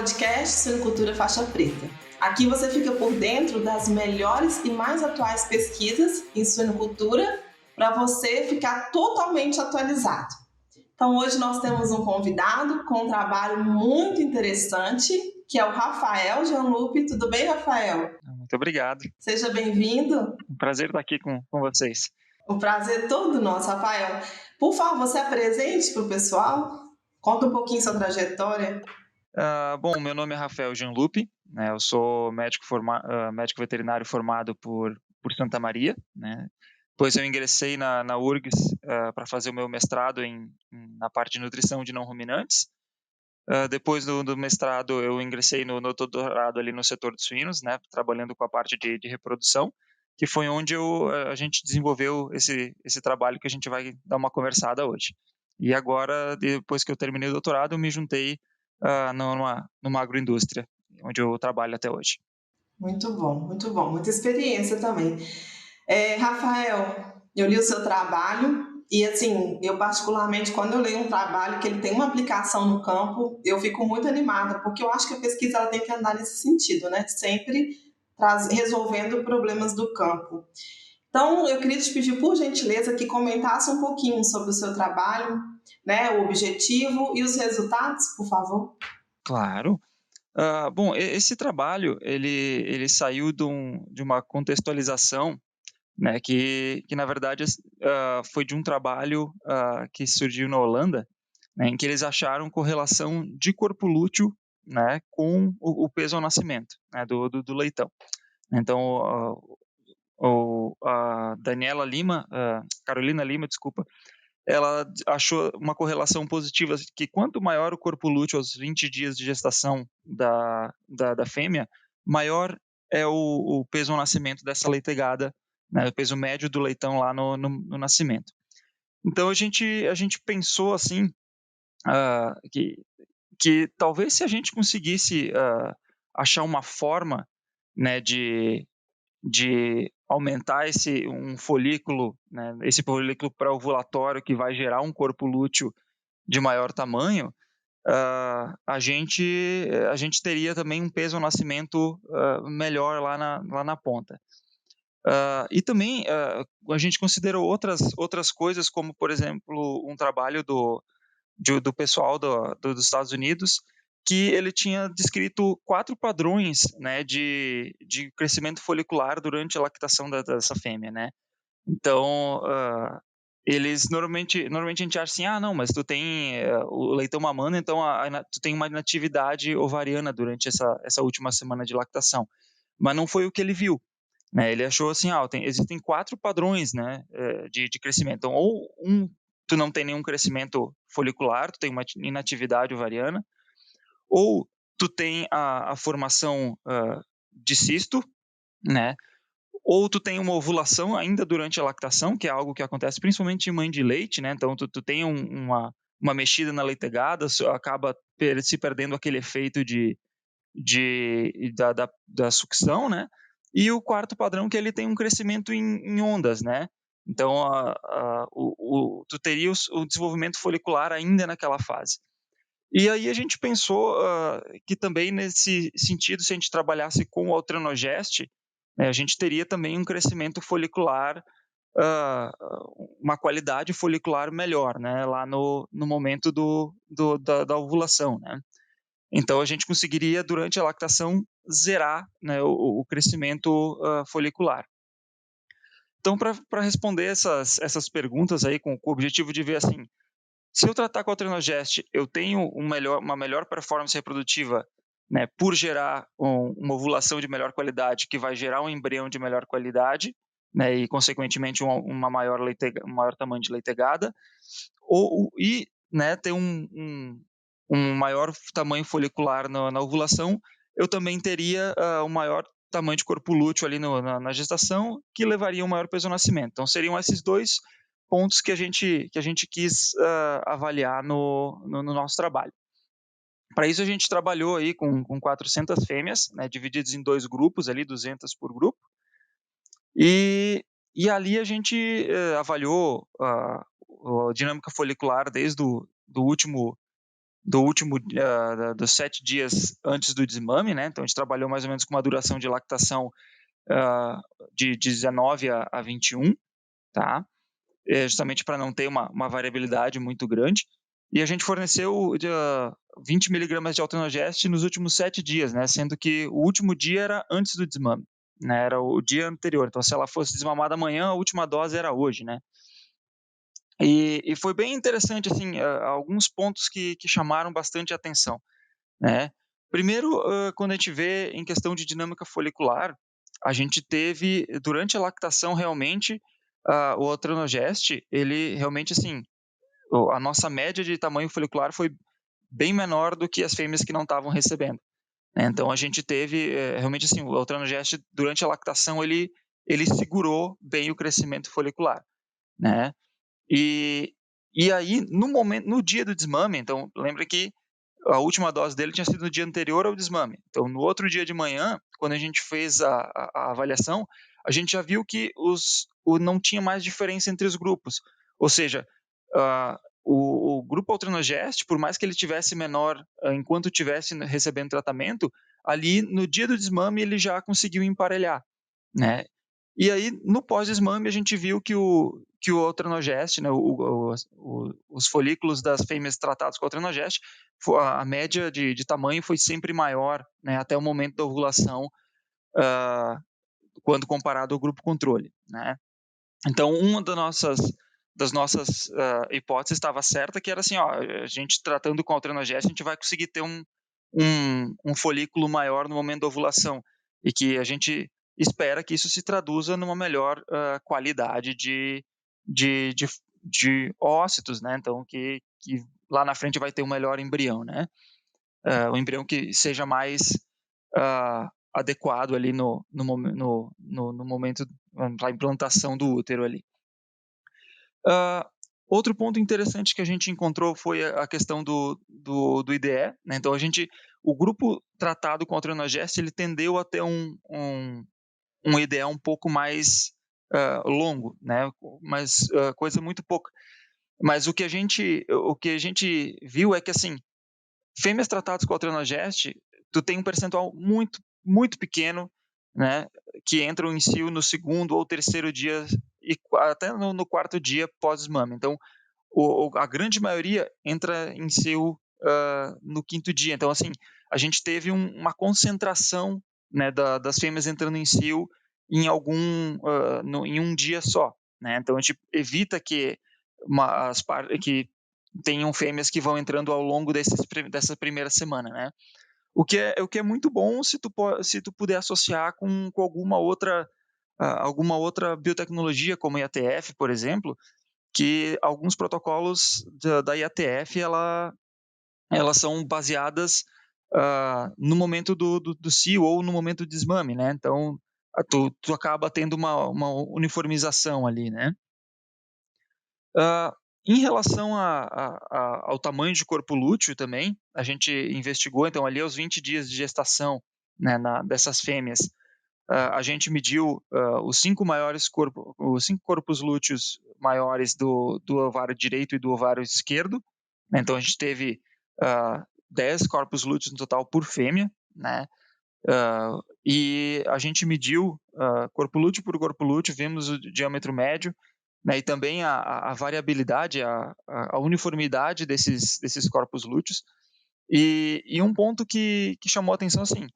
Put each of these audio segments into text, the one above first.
podcast Suinocultura Faixa Preta. Aqui você fica por dentro das melhores e mais atuais pesquisas em suinocultura para você ficar totalmente atualizado. Então hoje nós temos um convidado com um trabalho muito interessante, que é o Rafael Janlupe. Tudo bem, Rafael? Muito obrigado. Seja bem-vindo. Um prazer estar aqui com vocês. O prazer é todo nosso, Rafael. Por favor, se apresente para o pessoal. Conta um pouquinho sua trajetória. Bom, meu nome é Rafael Janlupe, né? Eu sou médico veterinário formado por Santa Maria, né? Depois eu ingressei na URGS para fazer o meu mestrado na parte de nutrição de não ruminantes. Depois do mestrado eu ingressei no doutorado ali no setor de suínos, né? Trabalhando com a parte de reprodução, que foi onde a gente desenvolveu esse trabalho que a gente vai dar uma conversada hoje. E agora, depois que eu terminei o doutorado, eu me juntei numa agroindústria, onde eu trabalho até hoje. Muito bom, muita experiência também. Rafael, eu li o seu trabalho e, assim, eu particularmente, quando eu leio um trabalho que ele tem uma aplicação no campo, eu fico muito animada, porque eu acho que a pesquisa ela tem que andar nesse sentido, né? Sempre resolvendo problemas do campo. Então, eu queria te pedir, por gentileza, que comentasse um pouquinho sobre o seu trabalho, né? O objetivo e os resultados, por favor. Claro. Bom, esse trabalho, ele saiu de uma contextualização, né, que na verdade foi de um trabalho que surgiu na Holanda, né, em que eles acharam correlação de corpo lúteo, né, com o peso ao nascimento, né, do leitão. Então, a Carolina Lima, desculpa, ela achou uma correlação positiva, que quanto maior o corpo lúteo aos 20 dias de gestação da fêmea, maior é o peso ao nascimento dessa leitegada, né, o peso médio do leitão lá no nascimento. Então a gente pensou assim, que talvez se a gente conseguisse achar uma forma, né, de aumentar um folículo, né, esse folículo pré-ovulatório que vai gerar um corpo lúteo de maior tamanho, a gente teria também um peso ao nascimento melhor lá na ponta. E também a gente considerou outras coisas, como, por exemplo, um trabalho do pessoal dos Estados Unidos, que ele tinha descrito 4 padrões, né, de crescimento folicular durante a lactação dessa fêmea, né? Então, eles normalmente a gente acha assim, não, mas tu tem o leitão mamando, então tu tem uma inatividade ovariana durante essa última semana de lactação. Mas não foi o que ele viu, né? Ele achou assim, existem 4 padrões, né, de crescimento. Então, ou tu não tem nenhum crescimento folicular, tu tem uma inatividade ovariana, ou tu tem a formação de cisto, né? Ou tu tem uma ovulação ainda durante a lactação, que é algo que acontece principalmente em mãe de leite, né? Então tu tem uma mexida na leitegada, acaba se perdendo aquele efeito da sucção, né? E o quarto padrão que ele tem um crescimento em ondas, né? Então tu teria o desenvolvimento folicular ainda naquela fase. E aí a gente pensou que também nesse sentido, se a gente trabalhasse com o altranogeste, né, a gente teria também um crescimento folicular, uma qualidade folicular melhor, né, lá no momento da ovulação, né. Então a gente conseguiria, durante a lactação, zerar, né, o crescimento folicular. Então, para responder essas perguntas aí, com o objetivo de ver assim, se eu tratar com a altranogeste, eu tenho uma melhor performance reprodutiva, né, por gerar uma ovulação de melhor qualidade, que vai gerar um embrião de melhor qualidade, né, e consequentemente um maior tamanho de leitegada, e, né, ter um maior tamanho folicular na ovulação, eu também teria um maior tamanho de corpo lúteo ali na gestação, que levaria um maior peso ao nascimento. Então seriam esses dois pontos que a gente quis avaliar no nosso trabalho. Para isso a gente trabalhou aí com 400 fêmeas, né, divididas em 2 grupos, ali, 200 por grupo, e ali a gente avaliou a dinâmica folicular desde do último do último, dos 7 dias antes do desmame, né? Então a gente trabalhou mais ou menos com uma duração de lactação de 19 a 21, tá? Justamente para não ter uma variabilidade muito grande. E a gente forneceu 20 miligramas de Altenogest nos últimos 7 dias, né? Sendo que o último dia era antes do desmame, né? Era o dia anterior. Então, se ela fosse desmamada amanhã, a última dose era hoje, né? E foi bem interessante, assim, alguns pontos que chamaram bastante atenção, né? Primeiro, quando a gente vê em questão de dinâmica folicular, a gente teve, durante a lactação, realmente, o Altenogest, ele realmente, assim, a nossa média de tamanho folicular foi bem menor do que as fêmeas que não estavam recebendo, né? Então, a gente teve, realmente, assim, o Altenogest, durante a lactação, ele segurou bem o crescimento folicular, né? E, e aí, no dia do desmame, então, lembra que a última dose dele tinha sido no dia anterior ao desmame. Então, no outro dia de manhã, quando a gente fez a avaliação, a gente já viu que não tinha mais diferença entre os grupos. Ou seja, o grupo Altranogest, por mais que ele tivesse menor enquanto estivesse recebendo tratamento, ali no dia do desmame ele já conseguiu emparelhar, né? E aí, no pós-desmame, a gente viu que o Altranogest, né, os folículos das fêmeas tratados com Altranogest, a média de tamanho foi sempre maior, né, até o momento da ovulação, quando comparado ao grupo controle, né? Então, uma das nossas hipóteses estava certa, que era assim, ó, a gente tratando com Altranogest, a gente vai conseguir ter um folículo maior no momento da ovulação, e que a gente espera que isso se traduza numa melhor qualidade de, de, de ócitos, né? Então, que lá na frente vai ter um melhor embrião, né? Um embrião que seja mais adequado ali no momento da implantação do útero ali. Outro ponto interessante que a gente encontrou foi a questão do IDE, né? Então o grupo tratado com a Altranogest, ele tendeu a ter um IDE um pouco mais longo, né? Mas coisa muito pouca. Mas o que a gente viu é que, assim, fêmeas tratadas com Altranogest, tu tem um percentual muito, muito pequeno, né, que entram em cio no segundo ou terceiro dia e até no quarto dia pós-desmame. Então, a grande maioria entra em cio no quinto dia. Então, assim, a gente teve uma concentração, né, das fêmeas entrando em cio em um dia só, né? Então, a gente evita que que tenham fêmeas que vão entrando ao longo dessa primeira semana, né? O que é muito bom se tu puder associar com alguma outra biotecnologia, como a IATF, por exemplo, que alguns protocolos da IATF elas são baseadas no momento do cio ou no momento do desmame, né? Então, tu acaba tendo uma uniformização ali, né? Em relação ao tamanho de corpo lúteo também, a gente investigou, então, ali aos 20 dias de gestação, né, dessas fêmeas, a gente mediu os 5 corpos lúteos maiores do ovário direito e do ovário esquerdo, né? Então, a gente teve 10 corpos lúteos no total por fêmea, né? E a gente mediu corpo lúteo por corpo lúteo, vimos o diâmetro médio, né, e também a variabilidade, a uniformidade desses corpos lúteos. E um ponto que chamou a atenção, assim,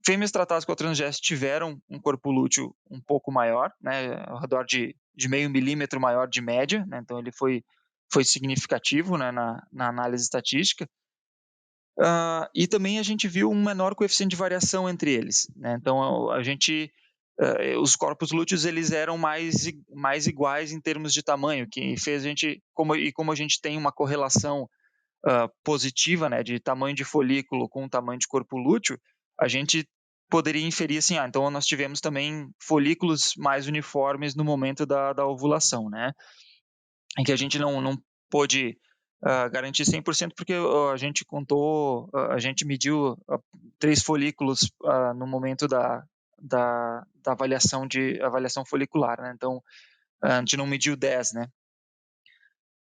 fêmeas tratadas com a Transgest tiveram um corpo lúteo um pouco maior, né, ao redor de meio milímetro maior de média, né, então ele foi significativo, né, na análise estatística. E também a gente viu um menor coeficiente de variação entre eles, né? Então os corpos lúteos eles eram mais iguais em termos de tamanho, que fez a gente, como a gente tem uma correlação positiva, né, de tamanho de folículo com tamanho de corpo lúteo, a gente poderia inferir assim, então nós tivemos também folículos mais uniformes no momento da ovulação, né? Em que a gente não pôde garantir 100% porque a gente mediu 3 folículos no momento da avaliação folicular, né? Então, a gente não mediu 10, né?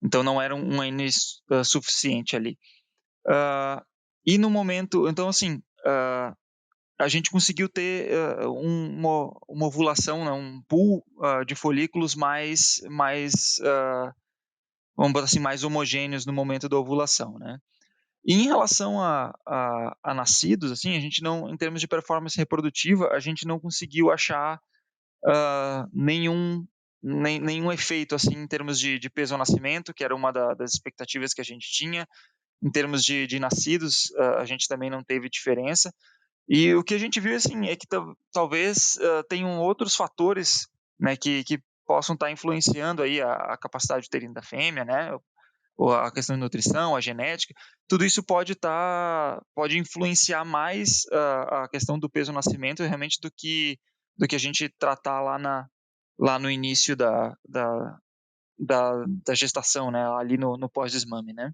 Então, não era um N suficiente ali. E no momento, então assim, a gente conseguiu ter uma ovulação, né, um pool de folículos mais vamos botar assim, mais homogêneos no momento da ovulação, né? E em relação a nascidos, assim, a gente não, em termos de performance reprodutiva, a gente não conseguiu achar nenhum efeito, assim, em termos de peso ao nascimento, que era uma das expectativas que a gente tinha. Em termos de nascidos, a gente também não teve diferença. E o que a gente viu, assim, é que talvez tenham outros fatores, né, que possam estar influenciando aí a capacidade uterina da fêmea, né, ou a questão de nutrição, a genética, tudo isso pode influenciar mais a questão do peso no nascimento realmente do que a gente tratar lá no início da gestação, né, ali no pós-desmame, né.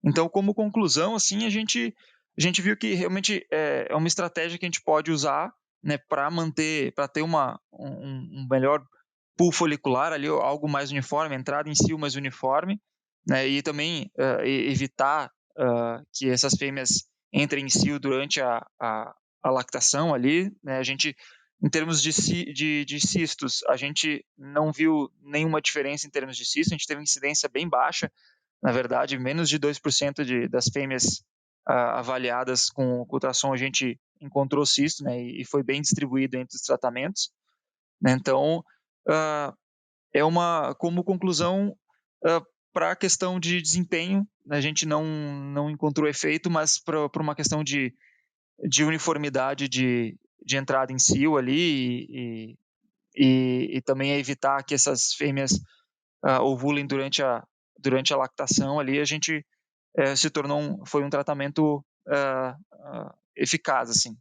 Então, como conclusão, assim, a gente viu que realmente é uma estratégia que a gente pode usar, né, para ter um melhor pool folicular ali, algo mais uniforme, entrada em cio mais uniforme, né, e também evitar que essas fêmeas entrem em cio durante a lactação ali, né. A gente, em termos de cistos, a gente não viu nenhuma diferença em termos de cisto, a gente teve incidência bem baixa, na verdade, menos de 2% das fêmeas avaliadas com ultrassom a gente encontrou cisto, né, e foi bem distribuído entre os tratamentos, né. Então, como conclusão, para a questão de desempenho, a gente não encontrou efeito, mas para uma questão de uniformidade de entrada em cio ali e também evitar que essas fêmeas ovulem durante a lactação ali, a gente foi um tratamento eficaz, assim.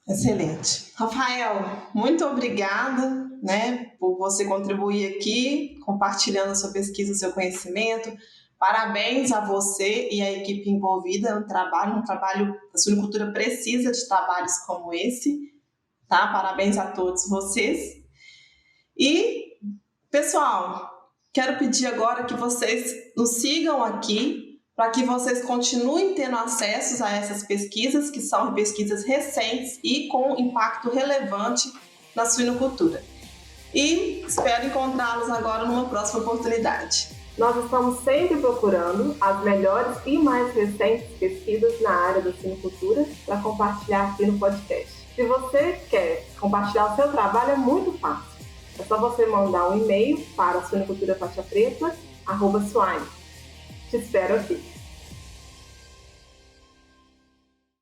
Excelente. Rafael, muito obrigada, né, por você contribuir aqui, compartilhando a sua pesquisa, o seu conhecimento. Parabéns a você e a equipe envolvida no trabalho. A suinocultura precisa de trabalhos como esse, tá? Parabéns a todos vocês. E, pessoal, quero pedir agora que vocês nos sigam aqui para que vocês continuem tendo acesso a essas pesquisas, que são pesquisas recentes e com impacto relevante na suinocultura. E espero encontrá-los agora numa próxima oportunidade. Nós estamos sempre procurando as melhores e mais recentes pesquisas na área da suinocultura para compartilhar aqui no podcast. Se você quer compartilhar o seu trabalho, é muito fácil. É só você mandar um e-mail para suinoculturafaixapreta@swine. Te espero aqui.